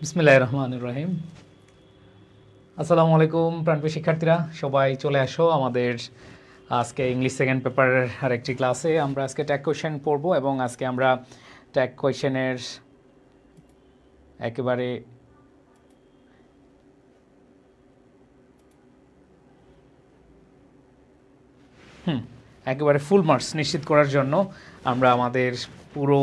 বিসমিল্লাহির রহমানির রহিম। আসসালামু আলাইকুম প্রাণপ্রিয় শিক্ষার্থীরা, সবাই চলে আসো আমাদের আজকে ইংলিশ সেকেন্ড পেপারের আরেকটি ক্লাসে। আমরা আজকে ট্যাগ কোয়েশ্চেন পড়বো এবং আজকে আমরা ট্যাগ কোয়েশ্চেনের একেবারে একেবারে ফুল মার্কস নিশ্চিত করার জন্য আমরা আমাদের পুরো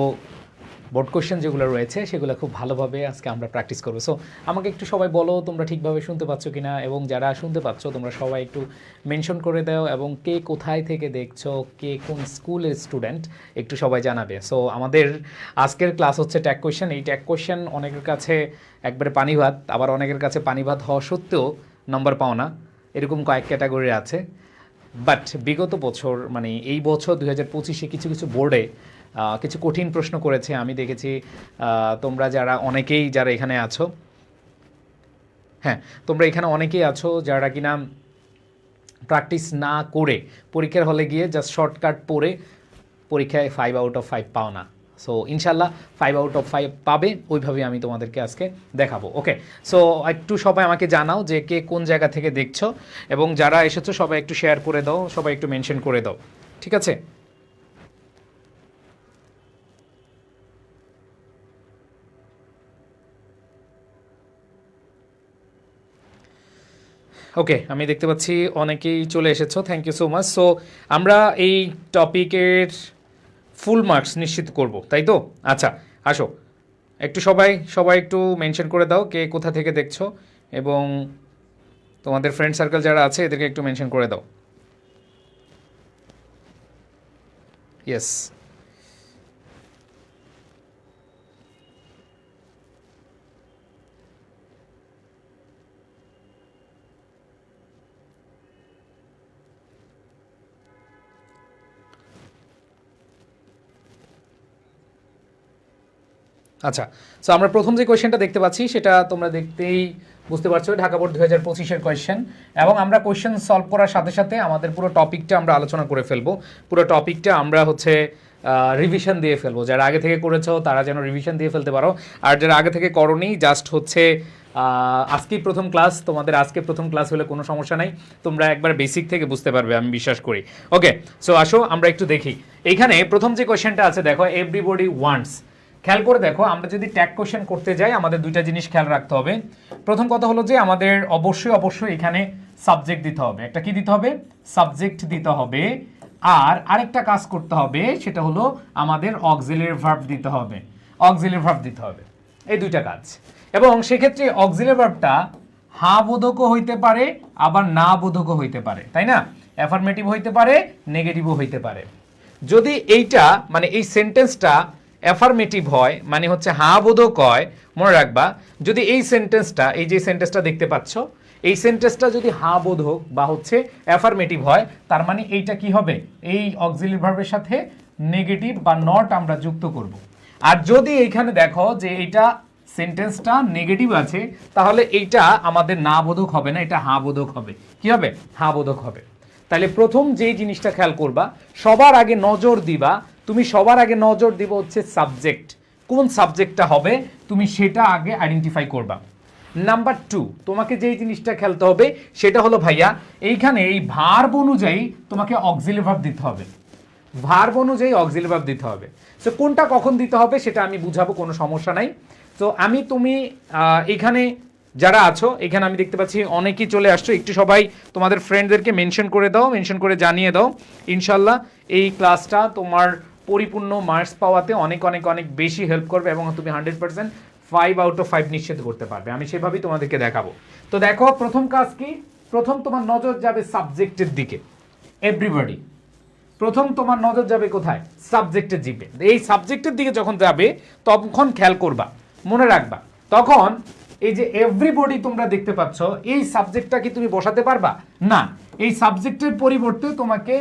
বোর্ড কোশ্চেন যেগুলো রয়েছে সেগুলো খুব ভালোভাবে আজকে আমরা প্র্যাকটিস করবো। সো আমাকে একটু সবাই বলো তোমরা ঠিকভাবে শুনতে পাচ্ছ কিনা, এবং যারা শুনতে পাচ্ছ তোমরা সবাই একটু মেনশন করে দাও, এবং কে কোথায় থেকে দেখছো, কে কোন স্কুলের স্টুডেন্ট একটু সবাই জানাবে। সো আমাদের আজকের ক্লাস হচ্ছে ট্যাগ কোয়েশ্চেন। এই ট্যাগ কোয়েশ্চেন অনেকের কাছে একবারে পানি ভাত, আবার অনেকের কাছে পানি ভাত হওয়া সত্ত্বেও নম্বর পাও না, এরকম কয়েক ক্যাটাগরি আছে। বাট বিগত বছর মানে এই বছর 2025-এ কিছু কিছু বোর্ডে কিছু কঠিন প্রশ্ন করেছে আমি দেখেছি। তোমরা অনেকেই যারা এখানে আছো, হ্যাঁ তোমরা এখানে অনেকেই আছো যারা কিনা প্র্যাকটিস না করে পরীক্ষার হলে গিয়ে জাস্ট শর্টকাট পড়ে পরীক্ষায় 5/5 পাও না। সো ইনশাল্লাহ 5/5 পাবে, ওইভাবে আমি তোমাদেরকে আজকে দেখাবো। ওকে, সো একটু সবাই আমাকে জানাও যে কে কোন জায়গা থেকে দেখছো, এবং যারা এসেছো সবাই একটু শেয়ার করে দাও, সবাই একটু মেনশন করে দাও, ঠিক আছে? ওকে, আমি দেখতে পাচ্ছি অনেকেই চলে এসেছো, thank you so much. So আমরা এই টপিকের ফুল মার্কস নিশ্চিত করব, তাই তো? আচ্ছা, আসো একটু সবাই সবাই একটু মেনশন করে দাও কে কোথা থেকে দেখছো, এবং তোমাদের ফ্রেন্ড সার্কেল যারা আছে এদেরকে একটু মেনশন করে দাও। ইয়েস, আচ্ছা। সো আমরা প্রথম যে কোয়েশ্চেনটা দেখতে পাচ্ছি সেটা তোমরা দেখতেই বুঝতে পারছো, ঢাকা বোর্ড 2025-এর কোয়েশ্চেন। এবং আমরা কোয়েশ্চেন সলভ করার সাথে সাথে আমাদের পুরো টপিকটা আমরা আলোচনা করে ফেলবো। পুরো টপিকটা আমরা হচ্ছে রিভিশন দিয়ে ফেলবো। যারা আগে থেকে করেছো তারা যেন রিভিশন দিয়ে ফেলতে পারো, আর যারা আগে থেকে করোনি জাস্ট হচ্ছে আজকেই প্রথম ক্লাস, তোমাদের আজকে প্রথম ক্লাস হলে কোনো সমস্যা নাই, তোমরা একবার বেসিক থেকে বুঝতে পারবে আমি বিশ্বাস করি। ওকে, সো আসো আমরা একটু দেখি। এইখানে প্রথম যে কোয়েশ্চেনটা আছে দেখো, এভরিবডি ওয়ান্টস। খেয়াল করে দেখো, আমরা যদি ট্যাগ কোশ্চেন করতে যাই আমাদের দুইটা জিনিস খেয়াল রাখতে হবে। প্রথম কথা হলো যে আমাদের অবশ্যই এখানে সাবজেক্ট দিতে হবে। একটা কি দিতে হবে? সাবজেক্ট দিতে হবে। আর আরেকটা কাজ করতে হবে, সেটা হলো আমাদের অক্সিলারি ভার্ব দিতে হবে। অক্সিলারি ভার্ব দিতে হবে, এই দুইটা কাজ। এবং সেক্ষেত্রে অক্সিলারি ভার্বটা হ্যাঁ বোধকও হইতে পারে, আবার না বোধকও হইতে পারে, তাই না? অ্যাফার্মেটিভ হইতে পারে, নেগেটিভও হইতে পারে। যদি এইটা মানে এই সেন্টেন্সটা অ্যাফার্মেটিভ হয়, মানে হচ্ছে হ্যাঁ বোধক হয়, মনে রাখবা যদি এই সেন্টেন্সটা, এই যে সেন্টেন্সটা দেখতে পাচ্ছ, এই সেন্টেন্সটা যদি হ্যাঁ বোধক বা হচ্ছে অ্যাফার্মেটিভ হয়, তার মানে এইটা কি হবে? এই অক্সিলারি ভার্বের সাথে নেগেটিভ বা নট আমরা যুক্ত করব। আর যদি এইখানে দেখো যে এইটা সেন্টেন্সটা নেগেটিভ আছে, তাহলে এইটা আমাদের না বোধক হবে না, এটা হ্যাঁ বোধক হবে। কি হবে? হ্যাঁ বোধক হবে। তাহলে প্রথম যেই জিনিসটা খেয়াল করবা, সবার আগে নজর দিবা, তুমি সবার আগে নজর দিব হচ্ছে সাবজেক্ট। কোন সাবজেক্টটা হবে তুমি সেটা আগে আইডেন্টিফাই করবা। নাম্বার 2, তোমাকে যেই জিনিসটা খেলতে হবে সেটা হলো ভাইয়া, এইখানে এই ভার্ব অনুযায়ী তোমাকে অক্সিলারি ভার্ব দিতে হবে। ভার্ব অনুযায়ী অক্সিলারি ভার্ব দিতে হবে। সো কোনটা কখন দিতে হবে সেটা আমি বুঝাবো, কোনো সমস্যা নাই। তো তুমি এখানে যারা আছো, এখানে আমি দেখতে পাচ্ছি অনেকেই চলে আসছো, একটু সবাই তোমাদের ফ্রেন্ডদেরকে মেনশন করে দাও, মেনশন করে জানিয়ে দাও। ইনশাল্লাহ এই ক্লাসটা তোমার পরিপূর্ণ মার্কস পাওয়াতে অনেক অনেক অনেক বেশি হেল্প করবে, এবং তুমি 100% 5/5 নিশ্চিত করতে পারবে। আমি সেভাবেই তোমাদেরকে দেখাবো। তো দেখো প্রথম কাজ কি, প্রথম তোমার নজর যাবে সাবজেক্টের দিকে। এভরিবডি, প্রথম তোমার নজর যাবে কোথায়? সাবজেক্টের দিকে। এই সাবজেক্টের দিকে যখন যাবে তখন খেয়াল করবা, মনে রাখবা, তখন এই যে এভরিবডি তোমরা দেখতে পাচ্ছ, এই সাবজেক্টটা কি তুমি বসাতে পারবা? না, এই সাবজেক্টের পরিবর্তে তোমাকে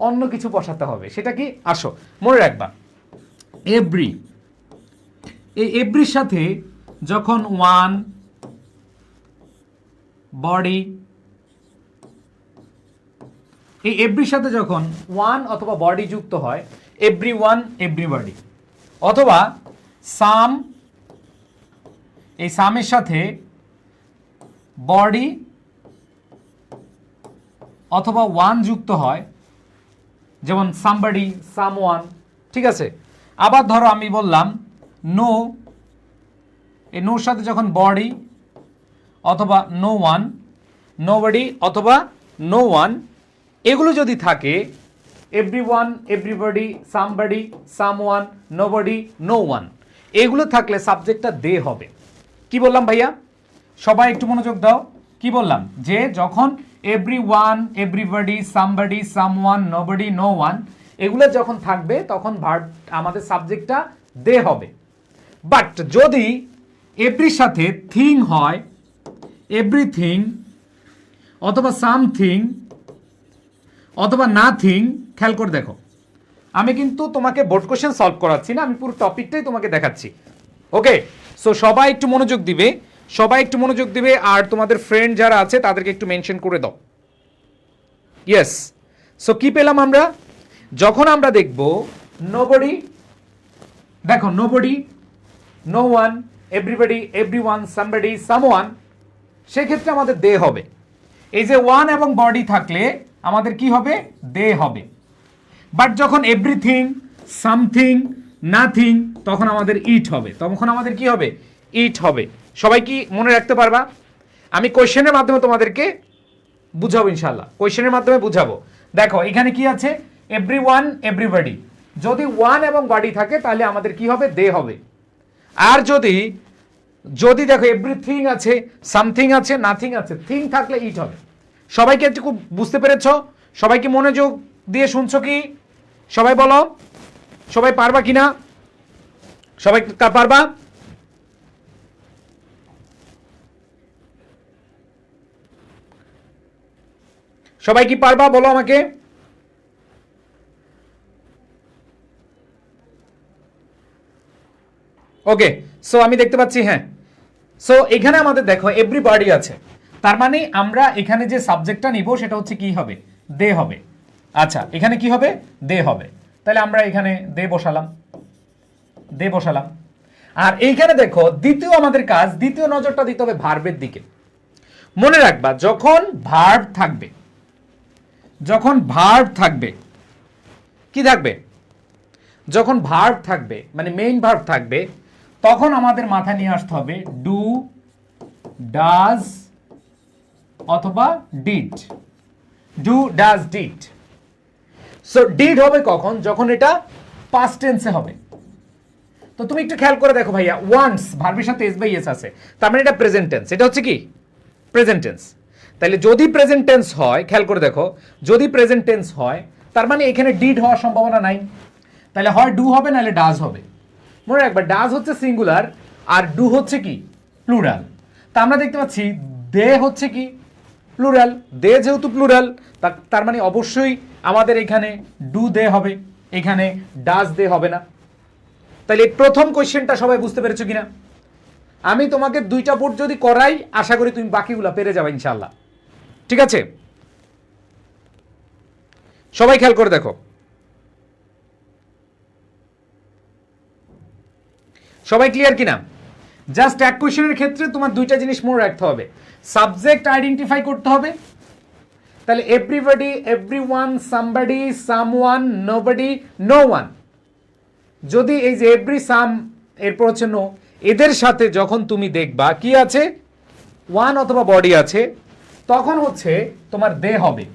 অন্য কিছু বসাতে হবে। সেটা কি? আসো মনে রাখবা, এভরি, এই এভরির সাথে যখন ওয়ান, বডি, এই এভরির সাথে যখন ওয়ান অথবা বডি যুক্ত হয়, এভরি ওয়ান, এভরিবডি, অথবা সাম, এই সামের সাথে বডি অথবা ওয়ান যুক্ত হয়, যেমন সামবডি, সামওয়ান, ঠিক আছে। আবার ধরো আমি বললাম নো, এই নোর সাথে যখন বডি অথবা নো ওয়ান, নোবডি অথবা নো ওয়ান, এগুলো যদি থাকে, everyone, everybody, somebody, someone, nobody, no one, এগুলো থাকলে সাবজেক্টটা দে হবে। কি বললাম ভাইয়া? সবাই একটু মনোযোগ দাও। কি বললাম? যে যখন everyone, everybody, somebody, someone, nobody, no one, এগুলো যখন থাকবে তখন ভার্ব আমাদের সাবজেক্টটা দে হবে। বাট যদি এভরির সাথে থিং হয়, এভরিথিং অথবা সামথিং অথবা নাথিং, খেয়াল করে দেখো, আমি কিন্তু তোমাকে বোর্ড কোশ্চেন সলভ করাচ্ছি না, আমি পুরো টপিকটাই তোমাকে দেখাচ্ছি। ওকে, সো সবাই একটু মনোযোগ দিবে, সবাই একটু মনোযোগ দিবে, আর তোমাদের ফ্রেন্ড যারা আছে তাদেরকে একটু মেনশন করে দাও। ইয়েস, সো কি পেলাম আমরা? যখন আমরা দেখব নোবডি, দেখো nobody, no one, everybody, everyone, somebody, someone, সেক্ষেত্রে আমাদের দে হবে। এই যে ওয়ান এবং বডি থাকলে আমাদের কি হবে? দে হবে। বাট যখন এভরিথিং, সামথিং, নাথিং, তখন আমাদের ইট হবে। তখন আমাদের কি হবে? ইট হবে। সবাই কি মনে রাখতে পারবা? আমি কোয়েশ্চেনের মাধ্যমে তোমাদেরকে বুঝাবো ইনশাল্লাহ, কোয়েশ্চেনের মাধ্যমে বুঝাবো। দেখো এখানে কি আছে? এভরিওয়ান, এভরিবডি, যদি ওয়ান এবং বডি থাকে তাহলে আমাদের কি হবে? দে হবে। আর যদি যদি দেখো এভরিথিং আছে, সামথিং আছে, নাথিং আছে, থিং থাকলে ইট হবে। সবাইকে একটু খুব বুঝতে পেরেছো? সবাই কি মনোযোগ দিয়ে শুনছো কি? সবাই বলো, সবাই পারবা কিনা? সবাই পারবা? সবাই কি পারবা বলো আমাকে? ওকে, সো আমি দেখতে পাচ্ছি, হ্যাঁ। সো এখানে আমাদের দেখো এভরিবডি আছে, তার মানে আমরা এখানে যে সাবজেক্টটা নিব সেটা হচ্ছে কি হবে? দে হবে। আচ্ছা, এখানে কি হবে? দে হবে। তাহলে আমরা এখানে দে বসালাম, দে বসালাম। আর এইখানে দেখো দ্বিতীয় আমাদের কাজ, দ্বিতীয় নজরটা দিতে হবে ভার্বের দিকে। মনে রাখবা যখন ভার্ব থাকবে, যখন ভার্ব থাকবে, কি থাকবে? যখন ভার্ব থাকবে মানে মেইন ভার্ব থাকবে, তখন আমাদের মাথায় নিয়ে আসতে হবে ডু, ডাজ অথবা did. Do, does, did. So did হবে কখন? যখন এটা পাস্ট টেন্সে হবে। তো তুমি একটু খেয়াল করে দেখো ভাইয়া, ওয়ান্স ভার্বের সাথে এস বাই এস আছে, তার মানে এটা প্রেজেন্ট টেন্স। এটা হচ্ছে কি? Present tense. তাহলে যদি প্রেজেন্ট টেন্স হয়, খেয়াল করে দেখো, যদি প্রেজেন্ট টেন্স হয় তার মানে এখানে ডিড হওয়ার সম্ভাবনা নাই। তাহলে হয় ডু হবে নাহলে ডাজ হবে। মনে রাখবা ডাজ হচ্ছে সিঙ্গুলার আর ডু হচ্ছে কি? প্লুরাল। তা আমরা দেখতে পাচ্ছি দে হচ্ছে কি? প্লুরাল। দে যেহেতু প্লুরাল, তার মানে অবশ্যই আমাদের এখানে ডু দে হবে, এখানে ডাজ দে হবে না। তাহলে প্রথম কোশ্চেনটা সবাই বুঝতে পেরেছো কিনা? আমি তোমাকে দুইটা বোর্ড যদি করাই, আশা করি তুমি বাকিগুলো পেরে যাবে ইনশাল্লাহ। ঠিক আছে, সবাই খেয়াল করে দেখো, সবাই ক্লিয়ার কিনা? জাস্ট এক কোশ্চেনের ক্ষেত্রে তোমার দুইটা জিনিস মনে রাখতে হবে। সাবজেক্ট আইডেন্টিফাই করতে হবে, তাহলে everybody, everyone, somebody, someone, nobody, no one. যদি এই যে এভরি, সাম, এরপর হচ্ছে নো, এদের সাথে যখন তুমি দেখবা কি আছে? ওয়ান অথবা বডি আছে, তখন হচ্ছে তোমার দে হবে।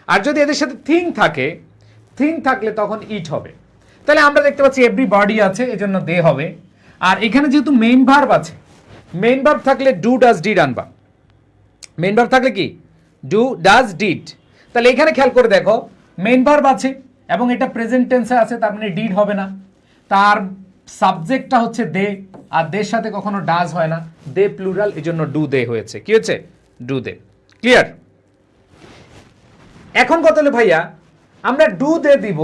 আর যদি এদের সাথে থিং থাকে, থিং থাকলে তখন ইট হবে। তাহলে আমরা দেখতে পাচ্ছি এভরি বডি আছে, এজন্য দে হবে। আর এখানে যেহেতু মেইন ভার্ব আছে, মেইন ভার্ব থাকলে ডু, ডাজ, ডিড আনবা। মেইন ভার্ব থাকলে কি? Do, does, did. তাহলে এখানে খেয়াল করে দেখো মেইন ভার্ব আছে এবং এটা প্রেজেন্ট টেন্সে আছে, তার মানে ডিড হবে না। তার সাবজেক্টটা হচ্ছে দে, আর দের সাথে কখনো ডাজ হয় না, দে প্লুরাল, এজন্য ডু দে হয়েছে। কি হয়েছে? Do they. ক্লিয়ার? এখন কথা হলো ভাইয়া, আমরা ডু দে দিব,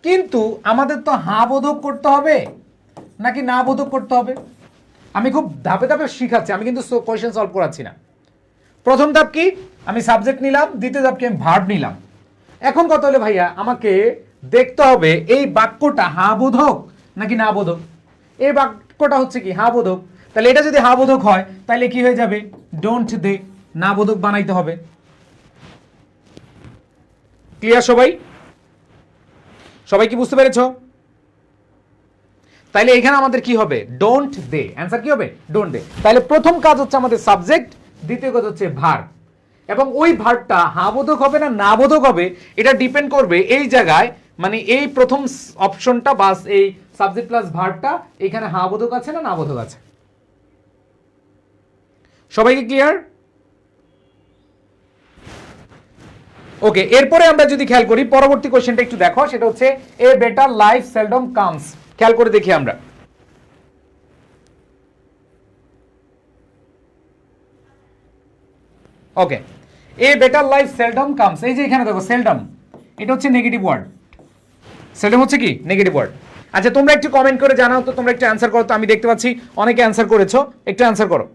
কিন্তু আমাদের তো হা বোধক করতে হবে নাকি না বোধক করতে হবে? আমি খুব ধাপে ধাপে শিখাচ্ছি, আমি কিন্তু কোয়েশ্চেন সলভ করাচ্ছি না। প্রথম ধাপ কি? আমি সাবজেক্ট নিলাম, দ্বিতীয় ধাপ কি? আমি ভার্ব নিলাম। এখন কথা হলো ভাইয়া, আমাকে দেখতে হবে এই বাক্যটা হা বোধক নাকি না বোধক। এই বাক্যটা হচ্ছে কি? হা বোধক। তাহলে এটা যদি হ্যাঁ বোধক হয় তাহলে কি হয়ে যাবে, ডোন্ট দে, না বোধক বানাইতে হবে। ক্লিয়ার সবাই? সবাই কি বুঝতে পেরেছো? তাহলে এখানে আমাদের কি হবে, ডোন্ট দে, অ্যান্সার কি হবে, ডোন্ট দে। তাহলে প্রথম কাজ হচ্ছে আমাদের সাবজেক্ট, দ্বিতীয় কাজ হচ্ছে ভার্ব, এবং ওই ভার্বটা হ্যাঁ বোধক হবে না না বোধক হবে এটা ডিপেন্ড করবে এই জায়গায়, মানে এই প্রথম অপশনটা বাস এই সাবজেক্ট প্লাস ভার্বটা এখানে হ্যাঁ বোধক আছে না না বোধক আছে। সবাইকে ক্লিয়ার? ওকে, এরপরে আমরা যদি খেয়াল করি পরবর্তী কোশ্চেনটা একটু দেখো, সেটা হচ্ছে a better life seldom comes. খেয়াল করে দেখি আমরা। Okay, a better life seldom comes, এই যে এখানে দেখো সেলডম, এটা হচ্ছে নেগেটিভ ওয়ার্ড। সেলডম হচ্ছে কি, নেগেটিভ ওয়ার্ড। আচ্ছা তোমরা একটু কমেন্ট করে জানাও তো, তোমরা একটু অ্যান্সার করো তো, আমি দেখতে পাচ্ছি অনেকে অ্যান্সার করেছো, একটু অ্যান্সার করো।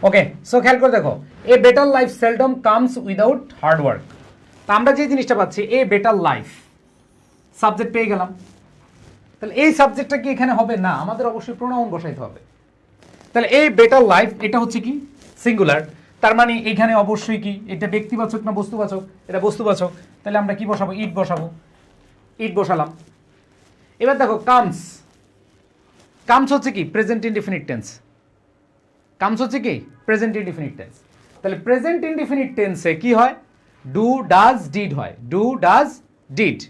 ওকে, সো খেয়াল করে দেখো, এ better life seldom comes without hard work. তা আমরা যে জিনিসটা পাচ্ছি এ বেটার লাইফ, সাবজেক্ট পেয়ে গেলাম, তাহলে এই সাবজেক্টটা কি এখানে হবে না, আমাদের অবশ্যই প্রোনাউন বসাইতে হবে। তাহলে এই বেটার লাইফ এটা হচ্ছে কি সিঙ্গুলার, তার মানে এখানে অবশ্যই কি এটা ব্যক্তিবাচক না বস্তুবাচক, এটা বস্তুবাচক, তাহলে আমরা কি বসাবো, ইট বসাবো, ইট বসালাম। এবার দেখো কামস, কামস হচ্ছে কি প্রেজেন্ট ইনডিফিনিট টেন্স, কামস হচ্ছে কি প্রেজেন্ট ইনডিফিনিট টেন্স। তাহলে প্রেজেন্ট ইনডিফিনিট টেন্সে কি হয়, ডু ডাজ ডিড হয়, ডু ডাজ ডিড।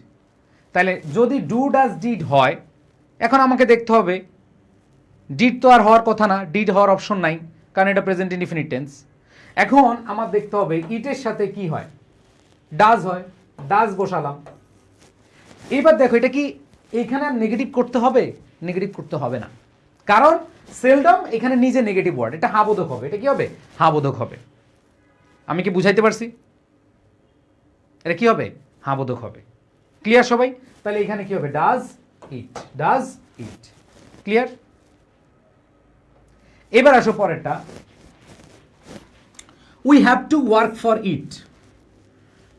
তাহলে যদি ডু ডাজ ডিড হয়, এখন আমাকে দেখতে হবে ডিড তো আর হওয়ার কথা না, ডিড হওয়ার অপশন নাই কারণ এটা প্রেজেন্ট ইনডিফিনিট টেন্স। এখন আমার দেখতে হবে ইটের সাথে কি হয়, ডাজ হয়, ডাজ বসালাম। এবার দেখো এটা কি এখানে নেগেটিভ করতে হবে, নেগেটিভ করতে হবে না, কারণ সেলডম এখানে নিজে নেগেটিভ ওয়ার্ড, এটা হ্যাঁ বোধক হবে, এটা কি হবে হ্যাঁ বোধক হবে। আমি কি বুঝাইতে পারছি? এটা কি হবে হ্যাঁ বোধক হবে। ক্লিয়ার সবাই? তাহলে এখানে কি হবে, does it, does it. Clear? এবার আসো পরেরটা, we have to work for it.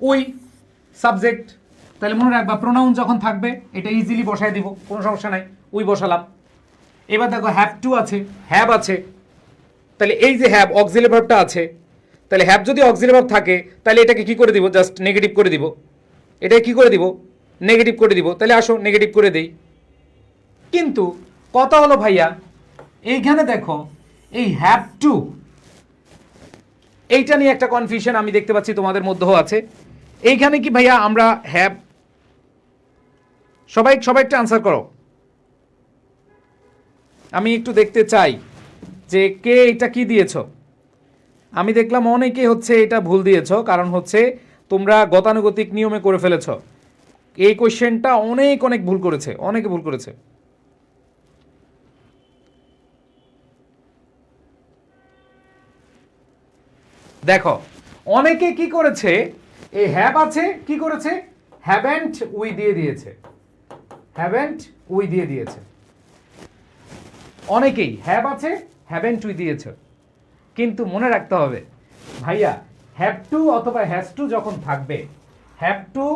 We subject, তাহলে মনে রাখবা প্রোনাউন যখন থাকবে এটা ইজিলি বসায় দিব, কোনো সমস্যা নাই, উই বসালাম। এবার দেখো হ্যাভ টু আছে, হ্যাভ আছে, তাহলে এই যে হ্যাভ অক্সিলারি ভার্বটা আছে, তাহলে হ্যাভ যদি অক্সিলারি ভার্ব থাকে তাহলে এটাকে কি করে দিব, জাস্ট নেগেটিভ করে দিব, এটাকে কি করে দিব, নেগেটিভ করে দিব। তাহলে আসো নেগেটিভ করে দেই। কিন্তু কথা হলো ভাইয়া এইখানে দেখো এই হ্যাভ টু, এইটা নিয়ে একটা কনফিউশন আমি দেখতে পাচ্ছি তোমাদের মধ্যেও আছে। এইখানে কি ভাইয়া আমরা হ্যাভ, সবাই সবাই একটা আনসার করো, আমি একটু দেখতে চাই যে কে এটা কি দিয়েছ। আমি দেখলাম অনেকে হচ্ছে এটা ভুল দিয়েছ, কারণ হচ্ছে তোমরা গতানুগতিক নিয়মে করে ফেলেছ। এই কোশ্চেনটা অনেক অনেক ভুল করেছে, অনেকে ভুল করেছে। দেখো অনেকে কি করেছে, এই হ্যাভ আছে কি করেছে, হ্যাভেন্ট উই দিয়ে দিয়েছে, হ্যাভেন্ট উই দিয়ে দিয়েছে। অনেকেই হ্যাভ আছে হ্যাভেন্ট উই দিয়েছে, কিন্তু মনে রাখতে হবে ভাইয়া হ্যাভ টু অথবা হ্যাজ টু যখন থাকবে, হ্যাভ টু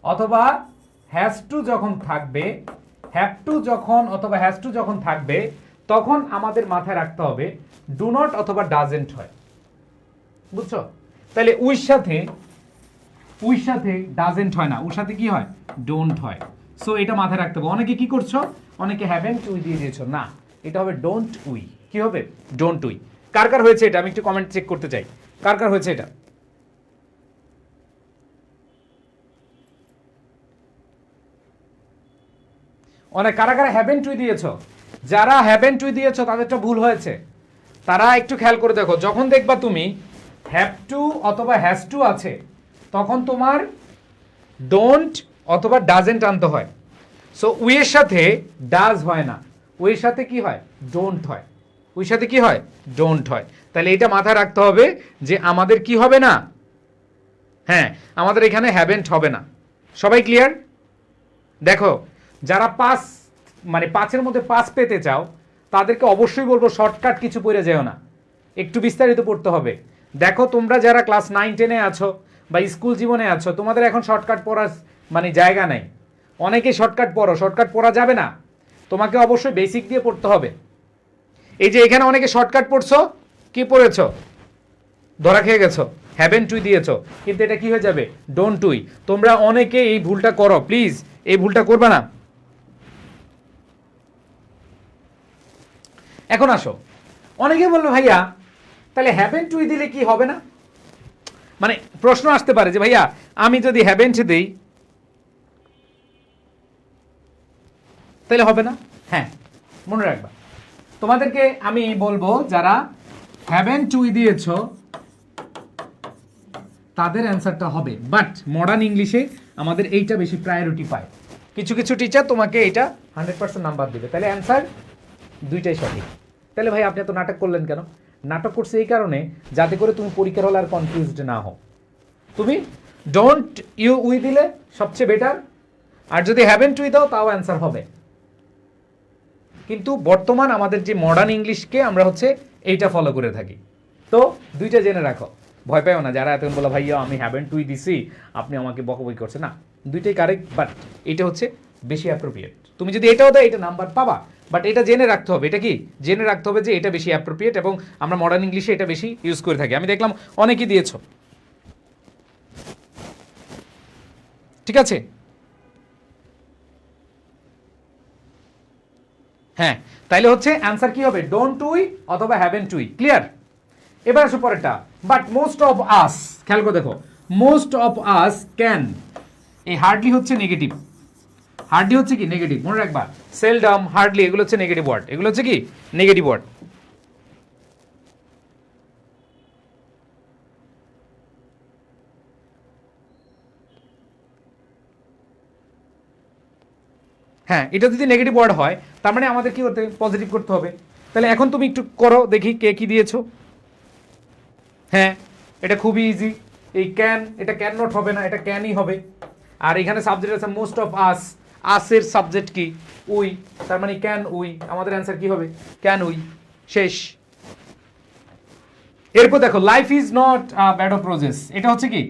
অথবা হ্যাজ টু যখন থাকবে, হ্যাভ টু যখন অথবা হ্যাজ টু যখন থাকবে, তখন আমাদের মাথায় রাখতে হবে ডু নট অথবা ডাজেন্ট হয়, বুঝছো? তাহলে উইর সাথে ডাজেন্ট হয় না, ওর সাথে কি হয়, ডোন্ট হয়। সো এটা মাথায় রাখতে হবে। অনেকে কি করছো, অনেকে হ্যাভেন্ট উই দিয়ে দিয়েছো, না এটা হবে ডোন্ট উই। কি হবে, ডোন্ট উই। কার কার হয়েছে এটা আমি একটু কমেন্ট চেক করতে চাই, কার কার হয়েছে এটা। অনেক কারা কারা হ্যাভেন টু দিয়েছো, যারা হ্যাভেন টু দিয়েছো তাদেরটা ভুল হয়েছে। তারা একটু খেয়াল করে দেখো, যখন দেখবা তুমি হ্যাভ টু অথবা হ্যাজ টু আছে তখন তোমার ডোন্ট অথবা ডাজেন্ট আনতে হয়। সো উইয়ের সাথে ডাজ হয় না, উইয়ের সাথে কি হয়, ডোন্ট হয়। উইয়ের সাথে কি হয়, ডোন্ট হয়। তাহলে এটা মাথায় রাখতে হবে যে আমাদের কি হবে না, হ্যাঁ আমাদের এখানে হ্যাভেন্ট হবে না। সবাই ক্লিয়ার? দেখো যারা পাস মানে 5-এর মধ্যে 5 পেতে চাও তাদেরকে অবশ্যই বলবো শর্টকাট কিছু পড়ে যেও না, একটু বিস্তারিত পড়তে হবে। দেখো তোমরা যারা ক্লাস 9-10-এ আছো বা স্কুল জীবনে আছো তোমাদের এখন শর্টকাট পড়ার মানে জায়গা নেই। অনেকে শর্টকাট পড়ো, শর্টকাট পড়া যাবে না, তোমাকে অবশ্যই বেসিক দিয়ে পড়তে হবে। এই যে এখানে অনেকে শর্টকাট পড়ছো, কি পড়েছো, ধরা খেয়ে গেছো, হ্যাভেন টুই দিয়েছো, কিন্তু এটা কি হয়ে যাবে, ডোন্ট টুই। তোমরা অনেকে এই ভুলটা করো, প্লিজ এই ভুলটা করবে না। এখন আসো, অনেকে বলবে ভাইয়া তাহলে হ্যাভেন টুই দিলে কি হবে না, মানে প্রশ্ন আসতে পারে যে ভাইয়া আমি যদি হ্যাভেন্ট দেই তাহলে হবে না। হ্যাঁ মনে রাখবা, তোমাদেরকে আমি বলবো যারা হ্যাভেন্ট টুই দিয়েছো তাদের অ্যান্সারটা হবে, বাট মডার্ন ইংলিশে আমাদের এইটা বেশি প্রায়োরিটি পায়। কিছু কিছু টিচার তোমাকে এটা 100% নাম্বার দেবে, তাহলে অ্যান্সার দুইটাই সঠিক। তাহলে ভাই আপনি এত নাটক করলেন কেন? নাটক করছে এই কারণে যাতে করে তুমি পরীক্ষার হলে আর কনফিউজড না হও। তুমি ডোন্ট ইউ উই দিলে সবচেয়ে বেটার, আর যদি হ্যাভেন্ট উই দাও তাও অ্যান্সার হবে। কিন্তু বর্তমান আমাদের যে মডার্ন ইংলিশকে আমরা হচ্ছে এইটা ফলো করে থাকি। তো দুইটা জেনে রাখো, ভয় পাও না যারা এতক্ষণ বলো ভাইয়া আমি হ্যাভেন্ট টুই দিছি আপনি আমাকে বকবই করছে, না দুইটাই কারেক্ট, বাট এটা হচ্ছে বেশি অ্যাপ্রোপ্রিয়েট। তুমি যদি এটাও দাও এটা নাম্বার পাবা, বাট এটা জেনে রাখতে হবে, এটা কি জেনে রাখতে হবে যে এটা বেশি অ্যাপ্রোপ্রিয়েট এবং আমরা মডার্ন ইংলিশে এটা বেশি ইউজ করে থাকি। আমি দেখলাম অনেকেই দিয়েছো, ঠিক আছে? হ্যাঁ তাইলে হচ্ছে অ্যান্সার কি হবে, ডোন্ট টুই অথবা হ্যাভেন্ট টুই। ক্লিয়ার? এবার আসো পরেরটা, বাট মোস্ট অফ আস, খেয়াল করে দেখো মোস্ট অফ আস ক্যান, এই হার্ডলি হচ্ছে নেগেটিভ, হার্ডলি হচ্ছে কি নেগেটিভ, মনে রাখবা সেলডম হার্ডলি এগুলো হচ্ছে নেগেটিভ ওয়ার্ড, এগুলো হচ্ছে কি নেগেটিভ ওয়ার্ড। হ্যাঁ এটা যদি নেগেটিভ ওয়ার্ড হয় তার মানে আমাদের কি করতে হবে, পজিটিভ করতে হবে। তাহলে এখন তুমি একটু করো দেখি কে কি দিয়েছো। হ্যাঁ এটা খুবই ইজি, এই ক্যান এটা ক্যান নট হবে না, এটা ক্যানই হবে। আর এখানে সাবজেক্ট আছে মোস্ট অফ আস, আসের সাবজেক্ট কি উই, তার মানে ক্যান উই, আমাদের অ্যান্সার কি হবে ক্যান উই, শেষ। এরপর দেখো life is not a bad of process, এটা হচ্ছে কি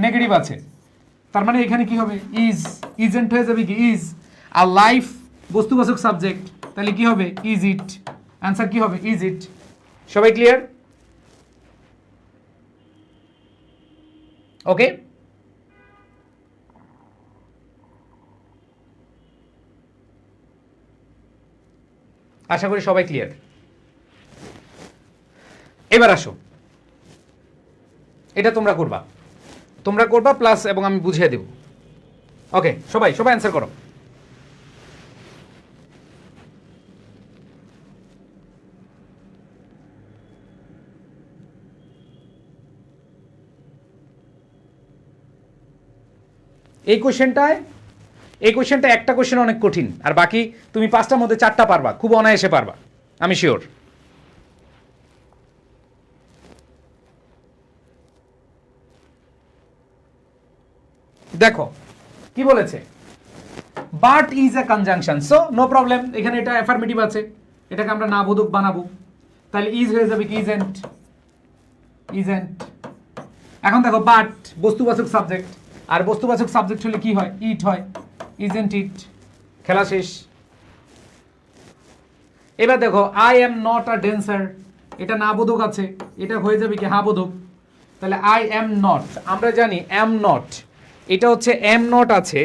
নেগেটিভ আছে, তার মানে এখানে কি হবে ইজ, ইজেন্ট হয়ে যাবে কি ইজ, আর লাইফ বস্তুবাচক সাবজেক্ট, তাহলে কি হবে ইজ ইট, অ্যান্সার কি হবে ইজ ইট। সবাই ক্লিয়ার? ওকে আশা করি সবাই ক্লিয়ার। এবার আসো, এটা তোমরা করবা প্লাস এবং আমি বুঝিয়ে দেব। ওকে সবাই অ্যান্সার করো। এই কোশ্চেনটা একটা কোশ্চেন অনেক কঠিন, আর বাকি তুমি 5টার মধ্যে 4টা পারবা, খুব অনায়াসে পারবা, আমি শিওর। দেখো কি বলেছে, but is a conjunction, so no problem, এখানে এটা অ্যাফার্মেটিভ আছে, এটাকে আমরা না বোধক বানাবো, তাহলে ইজ হয়ে যাবে কি ইজেন্ট, এখন দেখো বাট বস্তুবাচক সাবজেক্ট, আর বস্তুবাচক সাবজেক্ট হলে কি হয় ইট হয়, ইজেন্ট ইট, খেলা শেষ। এবার দেখো I am not a dancer, এটা না বোধক আছে, এটা হয়ে যাবে কি হ্যাঁ বোধক, তাহলে আই এম নট, আমরা জানি এম নট, এটা হচ্ছে এম নট আছে,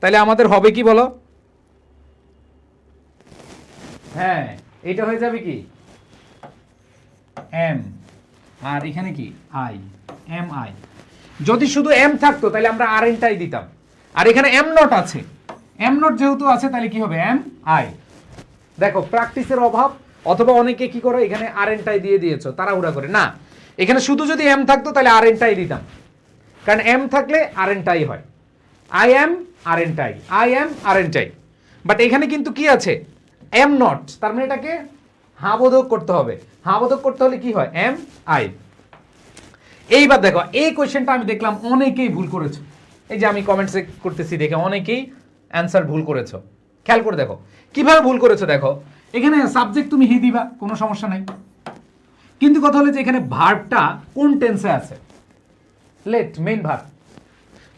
তাহলে আমাদের হবে কি বলো, হ্যাঁ এটা হয়ে যাবে কি এম, আর এখানে কি আই, এম আই। যদি শুধু এম থাকতো তাহলে আমরা আর এনটাই দিতাম, আর এখানে এম নট আছে, এম নট যেহেতু আছে তাহলে কি হবে এম আই। দেখো প্র্যাকটিসের অভাব, অথবা অনেকে কি করো এখানে আরএনটাই দিয়ে দিয়েছো তাড়াহুড়া করে। না, এখানে শুধু যদি এম থাকতো তাহলে আরএনটাই দিতাম, কারণ এম থাকলে আরএনটাই হয়। I am aren't I, I am aren't I. But এখানে কিন্তু কি আছে, এম নট, তার মানে এটাকে হাবোধক করতে হবে। হাবোধক করতে হলে কি হয়, এম আই। এইবার দেখো এই কোয়েশ্চেনটা আমি দেখলাম অনেকেই ভুল করেছো। এই যে আমি কমেন্টসে করতেছি দেখে অনেকেই অ্যান্সার ভুল করেছো। খেয়াল করে দেখো কিভাবে ভুল করেছো। দেখো এখানে সাবজেক্ট তুমি হি দিবা, কোনো সমস্যা নাই, কিন্তু কথা হলো যে এখানে ভার্বটা কোন টেন্সে আছে, লেট, মেইন ভার্ব।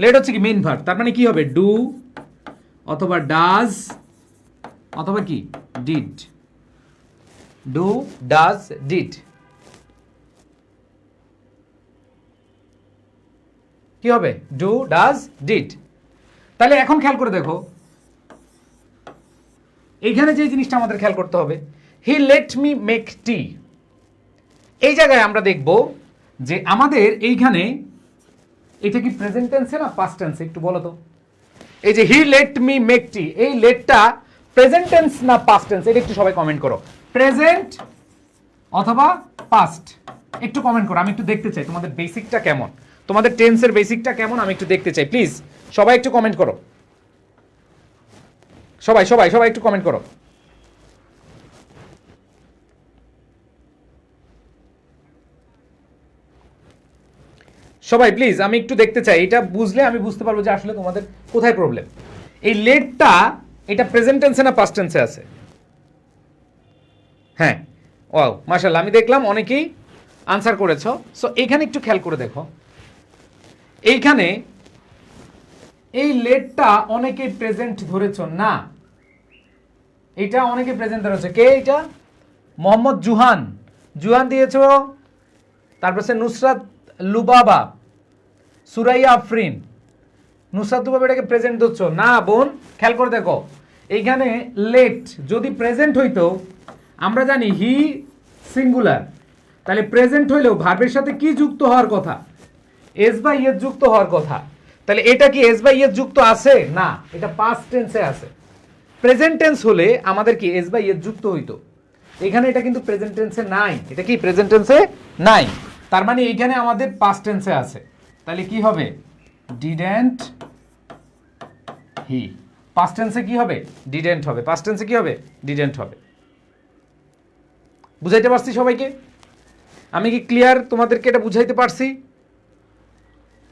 লেট হচ্ছে কি মেইন ভার্ব, তার মানে কি হবে ডু অথবা ডাজ অথবা কি ডিড। ডু ডাজ ডিড, কি হবে ডু ডাজ ডিড। তাহলে এখন খেয়াল করে দেখো এইখানে যে জিনিসটা আমাদের খেয়াল করতে হবে, হি লেট মি মেক টি। এই জায়গায় আমরা দেখব যে আমাদের এইখানে এটা কি প্রেজেন্ট টেন্সে না পাস্ট টেন্সে, একটু বলো তো। এই যে হি লেট মি মেক টি, এই লেটটা প্রেজেন্ট টেন্স না পাস্ট টেন্স, এটা একটু সবাই কমেন্ট করো। প্রেজেন্ট অথবা পাস্ট একটু কমেন্ট করো, আমি একটু দেখতে চাই তোমাদের বেসিকটা কেমন, তোমাদের টেন্সের বেসিকটা কেমন আমি একটু দেখতে চাই। প্লিজ সবাই একটু কমেন্ট করো, সবাই সবাই সবাই একটু কমেন্ট করো। সবাই প্লিজ, আমি একটু দেখতে চাই, এটা বুঝলে আমি বুঝতে পারবো যে আসলে তোমাদের কোথায় প্রবলেম। এই লেটটা এটা প্রেজেন্ট টেন্সে না পাস্ট টেন্সে আছে? হ্যাঁ, ওয়াও মাশাআল্লাহ, আমি দেখলাম অনেকেই আনসার করেছো। সো এখানে একটু খেয়াল করে দেখো, এইখানে এই লেটটা অনেকেই প্রেজেন্ট ধরেছো না, এটা অনেকে প্রেজেন্ট ধরেছে। কে এটা? মোহাম্মদ জুহান, জুহান দিয়েছো। তারপর সে নুসরাত লুবাবা, সুরাইয়া আফরিন। নুসরাত লুবাবা এটাকে প্রেজেন্ট ধরছো না বোন, খেয়াল করে দেখো এইখানে লেট যদি প্রেজেন্ট হইতো, আমরা জানি হি সিঙ্গুলার, তাহলে প্রেজেন্ট হইলেও ভার্বের সাথে কি যুক্ত হওয়ার কথা, এস বা ইয়েস যুক্ত হওয়ার কথা। তাহলে এটা কি এস বা ইয়েস যুক্ত আছে? না, এটা পাস্ট টেন্সে আছে। প্রেজেন্ট টেন্স হলে আমাদের কি এস বা ইয়েস যুক্ত হইতো, এখানে এটা কিন্তু প্রেজেন্ট টেন্সে নাই। এটা কি প্রেজেন্ট টেন্সে নাই, তার মানে এইখানে আমাদের পাস্ট টেন্সে আছে। তাহলে কি হবে ডিডেন্ট হি। পাস্ট টেন্সে কি হবে ডিডেন্ট হবে, পাস্ট টেন্সে কি হবে ডিডেন্ট হবে। বুঝাইতে পারছি সবাইকে? আমি কি ক্লিয়ার তোমাদেরকে এটা বুঝাইতে পারছি?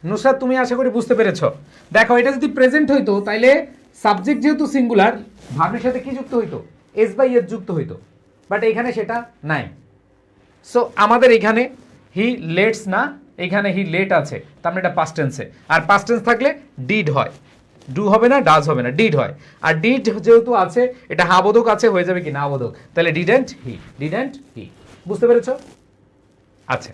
নুসরাত তুমি আশা করি বুঝতে পেরেছো। দেখো এটা যদি প্রেজেন্ট হইতো তাইলে সাবজেক্ট যেহেতু সিঙ্গুলার, ভার্বের সাথে কি যুক্ত হইতো, এস বাই এস যুক্ত হইতো, বাট এখানে সেটা নাই। সো আমাদের এখানে হি লেটস না, এখানে হি লেট আছে, তার মানে এটা পাস্ট টেন্সে। আর পাস্ট টেন্স থাকলে ডিড হয়, ডু হবে না, ডাজ হবে না, ডিড হয়। আর ডিড যেহেতু আছে এটা হাবোধক আছে, হয়ে যাবে কি না আবোধক, তাহলে ডিডেন্ট হি, ডিডেন্ট হি। বুঝতে পেরেছো? আচ্ছা,